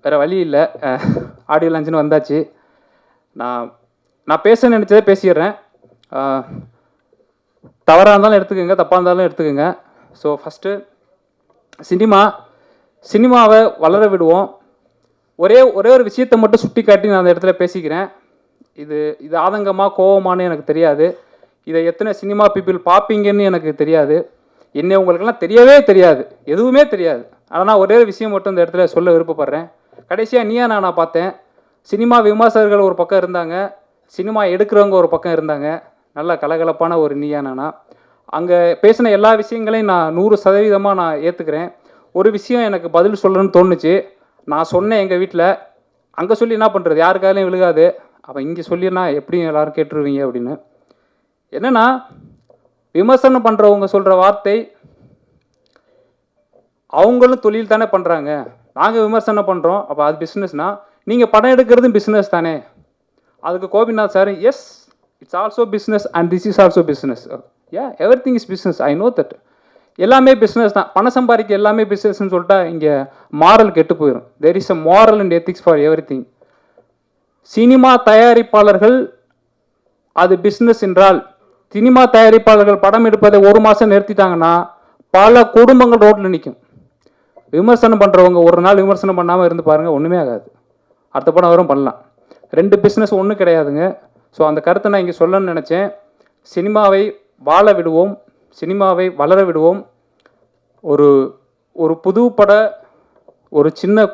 வேறு வழி இல்லை. ஆடியோ லான்ச்சுன்னு வந்தாச்சு. நான் பேச நினச்சதே பேசிடுறேன். தவறாக இருந்தாலும் எடுத்துக்கோங்க, தப்பாக இருந்தாலும் எடுத்துக்கோங்க. ஸோ ஃபஸ்ட்டு சினிமாவை வளர விடுவோம். ஒரே ஒரு விஷயத்தை மட்டும் சுட்டி காட்டி நான் அந்த இடத்துல பேசிக்கிறேன். இது ஆதங்கமாக கோவமானு எனக்கு தெரியாது. இதை எத்தனை சினிமா பீப்புள் பார்ப்பீங்கன்னு எனக்கு தெரியாது. என்ன உங்களுக்கெல்லாம் தெரியவே தெரியாது, எதுவுமே தெரியாது. ஆனால் நான் ஒரே ஒரு விஷயம் மட்டும் இந்த இடத்துல சொல்ல விருப்பப்படுறேன். கடைசியாக நீயா நானா பார்த்தேன். சினிமா விமர்சகர்கள் ஒரு பக்கம் இருந்தாங்க, சினிமா எடுக்கிறவங்க ஒரு பக்கம் இருந்தாங்க. நல்ல கலகலப்பான ஒரு நீயா நானா. அங்கே பேசின எல்லா விஷயங்களையும் நான் 100% நான் ஏற்றுக்கிறேன். ஒரு விஷயம் எனக்கு பதில் சொல்லணும்னு தோணுச்சு. நான் சொன்னேன் எங்கள் வீட்டில், அங்கே சொல்லி என்ன பண்ணுறது, யாருக்காலையும் விழுகாது, அப்போ இங்கே சொல்லினா எப்படியும் எல்லோரும் கேட்டுருவீங்க அப்படின்னு. என்னென்னா, விமர்சனம் பண்ணுறவங்க சொல்கிற வார்த்தை, அவங்களும் தொழில் தானே பண்ணுறாங்க, நாங்கள் விமர்சனம் பண்ணுறோம், அப்போ அது பிஸ்னஸ்னால் நீங்கள் படம் எடுக்கிறதும் பிஸ்னஸ் தானே. அதுக்கு Gopinath sir, S it's also business and this is also business. Every thing is business, I know that. எல்லாமே பிஸ்னஸ் தான், பணம் சம்பாதிக்க எல்லாமே பிஸ்னஸ்ன்னு சொல்லிட்டா இங்கே மாரல் கெட்டு போயிடும். There is a moral and ethics for everything. Cinema தயாரிப்பாளர்கள் அது பிஸ்னஸ் என்றால், சினிமா தயாரிப்பாளர்கள் படம் எடுப்பதை 1 மாதம் நிறுத்திட்டாங்கன்னா பல குடும்பங்கள் ரோட்டில் நிற்கும். விமர்சனம் பண்ணுறவங்க ஒரு நாள் விமர்சனம் பண்ணாமல் இருந்து பாருங்கள், ஒன்றுமே ஆகாது. அடுத்த படம் வரும் பண்ணலாம். 2 பிஸ்னஸ் ஒன்றும் கிடையாதுங்க. ஸோ அந்த கருத்தை நான் இங்கே சொல்லணும்னு நினச்சேன். சினிமாவை வாழ விடுவோம், சினிமாவை வளர விடுவோம். ஒரு புது பட ஒரு சின்ன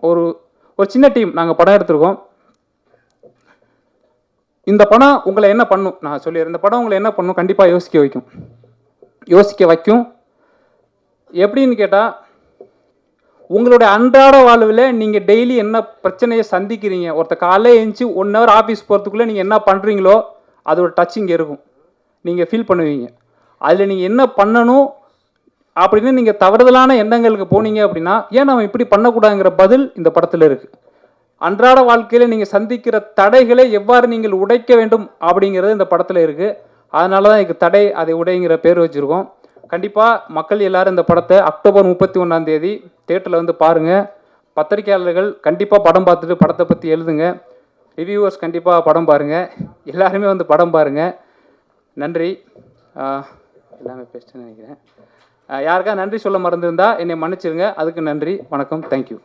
ஒரு சின்ன டீம் நாங்கள் படம் எடுத்திருக்கோம். இந்த படம் உங்களை என்ன பண்ணும் நான் சொல்லிடுறேன். இந்த படம் உங்களை என்ன பண்ணும், கண்டிப்பாக யோசிக்க வைக்கும். எப்படின்னு கேட்டால், உங்களுடைய அன்றாட வாழ்வில் நீங்கள் டெய்லி என்ன பிரச்சனையை சந்திக்கிறீங்க, காலையில் எழுந்துச்சி 1 ஹவர் ஆஃபீஸ் போகிறதுக்குள்ளே நீங்கள் என்ன பண்ணுறீங்களோ அதோட டச்சிங் இருக்கும், நீங்கள் ஃபீல் பண்ணுவீங்க. அதில் நீங்கள் என்ன பண்ணணும் அப்படின்னு நீங்கள் தவறுதலான எண்ணங்களுக்கு போனீங்க அப்படின்னா, ஏன் நம்ம இப்படி பண்ணக்கூடாதுங்கிற பதில் இந்த படத்தில் இருக்குது. அன்றாட வாழ்க்கையில் நீங்கள் சந்திக்கிற தடைகளை எவ்வாறு நீங்கள் உடைக்க வேண்டும் அப்படிங்கிறது இந்த படத்தில் இருக்குது. அதனால தான் இதுக்கு தடை அதை உடைங்கிற பேர் வச்சுருக்கோம். கண்டிப்பாக மக்கள் எல்லோரும் இந்த படத்தை அக்டோபர் 31 தியேட்டரில் வந்து பாருங்கள். பத்திரிகையாளர்கள் கண்டிப்பாக படம் பார்த்துட்டு படத்தை பற்றி எழுதுங்க. ரிவ்யூவர்ஸ் கண்டிப்பாக படம் பாருங்கள். எல்லாருமே வந்து படம் பாருங்கள். நன்றி. எல்லாமே பேசிட்டேன்னு நினைக்கிறேன். யாருக்கா நன்றி சொல்ல மறந்துருந்தால் என்னை மன்னிச்சிருங்க. அதுக்கு நன்றி. வணக்கம். தேங்க்யூ.